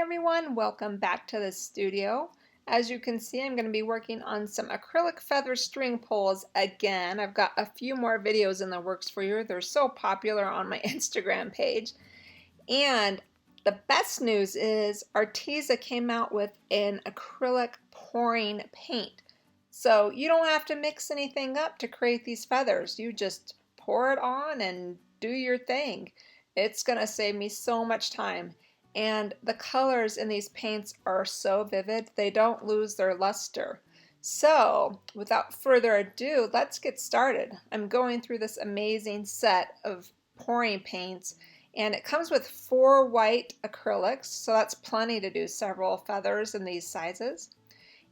everyone, welcome back to the studio. As you can see, I'm going to be working on some acrylic feather string pulls again. I've got a few more videos in the works for you. They're so popular on my Instagram page. And the best news is Arteza came out with an acrylic pouring paint. So you don't have to mix anything up to create these feathers. You just pour it on and do your thing. It's going to save me so much time. And the colors in these paints are so vivid, they don't lose their luster. So, without further ado, let's get started. I'm going through this amazing set of pouring paints, and it comes with 4 white acrylics, so that's plenty to do several feathers in these sizes.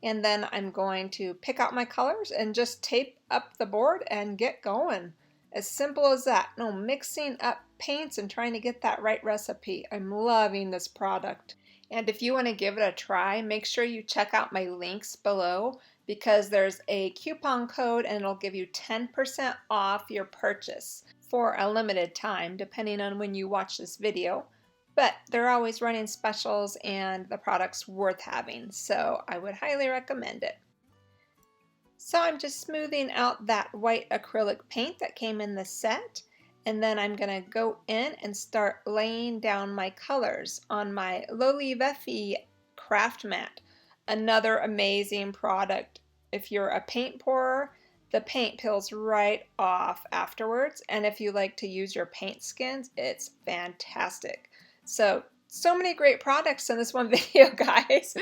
And then I'm going to pick out my colors and just tape up the board and get going. As simple as that. No mixing up paints and trying to get that right recipe. I'm loving this product. And if you want to give it a try, make sure you check out my links below because there's a coupon code and it'll give you 10% off your purchase for a limited time, depending on when you watch this video. But they're always running specials and the product's worth having, so I would highly recommend it. So I'm just smoothing out that white acrylic paint that came in the set, and then I'm going to go in and start laying down my colors on my Loli Veffy craft mat. Another amazing product. If you're a paint pourer, the paint peels right off afterwards, and if you like to use your paint skins, it's fantastic. So many great products in this one video, guys,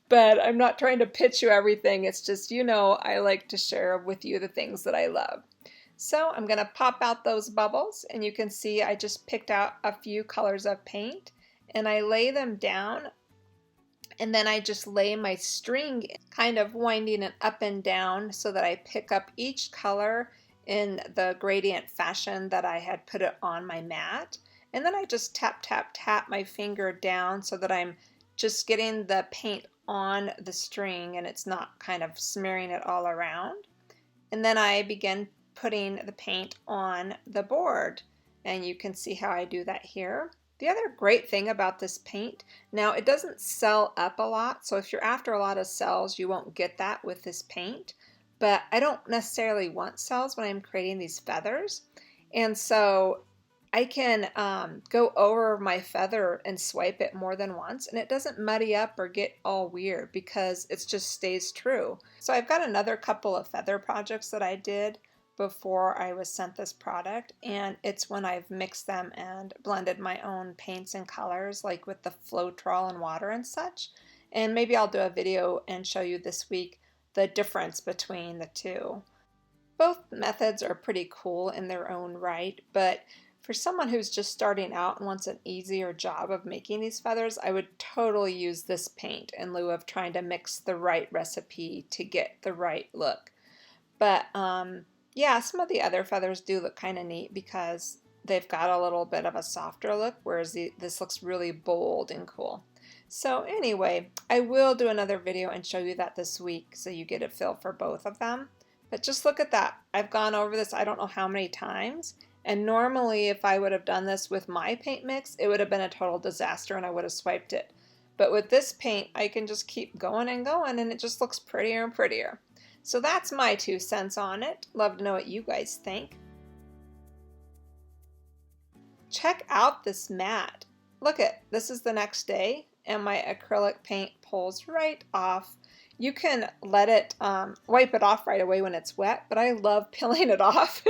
but I'm not trying to pitch you everything. It's just, I like to share with you the things that I love. So I'm going to pop out those bubbles, and you can see I just picked out a few colors of paint, and I lay them down, and then I just lay my string kind of winding it up and down so that I pick up each color in the gradient fashion that I had put it on my mat. And then I just tap, tap, tap my finger down so that I'm just getting the paint on the string and it's not kind of smearing it all around. And then I begin putting the paint on the board. And you can see how I do that here. The other great thing about this paint, now it doesn't sell up a lot. So if you're after a lot of cells, you won't get that with this paint. But I don't necessarily want cells when I'm creating these feathers. And so I can go over my feather and swipe it more than once, and it doesn't muddy up or get all weird because it just stays true. So I've got another couple of feather projects that I did before I was sent this product, and it's when I've mixed them and blended my own paints and colors, like with the floetrol and water and such. And maybe I'll do a video and show you this week the difference between the two. Both methods are pretty cool in their own right, but for someone who's just starting out and wants an easier job of making these feathers, I would totally use this paint in lieu of trying to mix the right recipe to get the right look. But yeah, some of the other feathers do look kind of neat because they've got a little bit of a softer look, whereas this looks really bold and cool. So anyway, I will do another video and show you that this week so you get a feel for both of them. But just look at that. I've gone over this I don't know how many times. And normally if I would have done this with my paint mix, it would have been a total disaster and I would have swiped it. But with this paint, I can just keep going and going and it just looks prettier and prettier. So that's my 2 cents on it. Love to know what you guys think. Check out this mat. Look this is the next day and my acrylic paint pulls right off. You can let it wipe it off right away when it's wet, but I love peeling it off.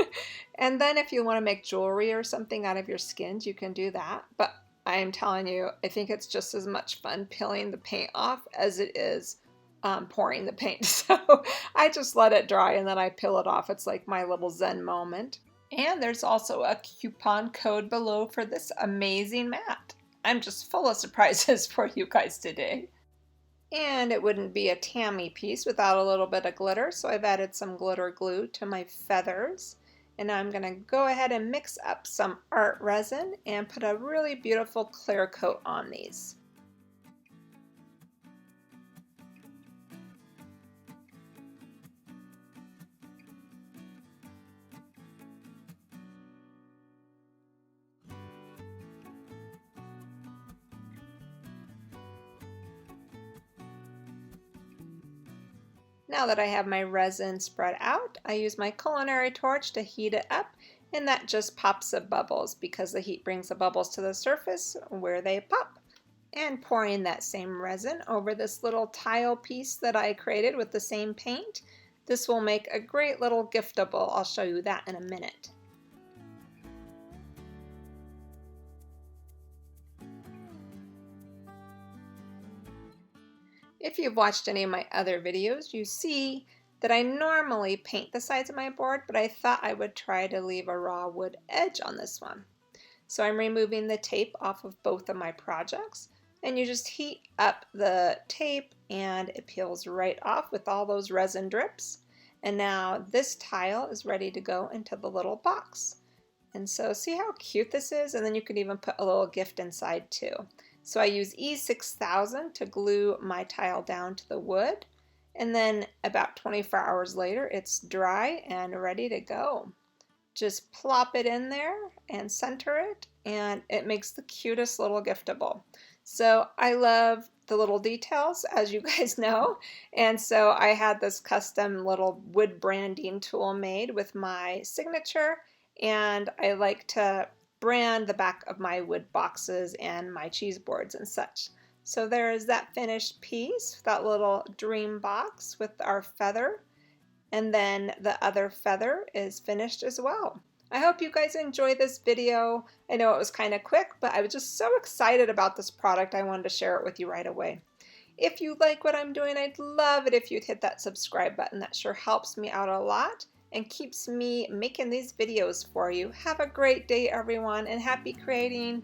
And then if you want to make jewelry or something out of your skins, you can do that. But I am telling you, I think it's just as much fun peeling the paint off as it is pouring the paint. So I just let it dry and then I peel it off. It's like my little Zen moment. And there's also a coupon code below for this amazing mat. I'm just full of surprises for you guys today. And it wouldn't be a Tammy piece without a little bit of glitter, so I've added some glitter glue to my feathers. And now I'm going to go ahead and mix up some art resin and put a really beautiful clear coat on these. Now that I have my resin spread out, I use my culinary torch to heat it up, and that just pops the bubbles because the heat brings the bubbles to the surface where they pop. And pouring that same resin over this little tile piece that I created with the same paint. This will make a great little giftable. I'll show you that in a minute. If you've watched any of my other videos, you see that I normally paint the sides of my board, but I thought I would try to leave a raw wood edge on this one. So I'm removing the tape off of both of my projects, and you just heat up the tape and it peels right off with all those resin drips. And now this tile is ready to go into the little box. And so see how cute this is? And then you could even put a little gift inside too. So I use E6000 to glue my tile down to the wood, and then about 24 hours later it's dry and ready to go. Just plop it in there and center it, and it makes the cutest little giftable. So I love the little details, as you guys know, and so I had this custom little wood branding tool made with my signature, and I like to brand the back of my wood boxes and my cheese boards and such. So there is that finished piece, that little dream box with our feather, and then the other feather is finished as well. I hope you guys enjoyed this video. I know it was kind of quick, but I was just so excited about this product I wanted to share it with you right away. If you like what I'm doing, I'd love it if you'd hit that subscribe button. That sure helps me out a lot and keeps me making these videos for you. Have a great day, everyone, and happy creating!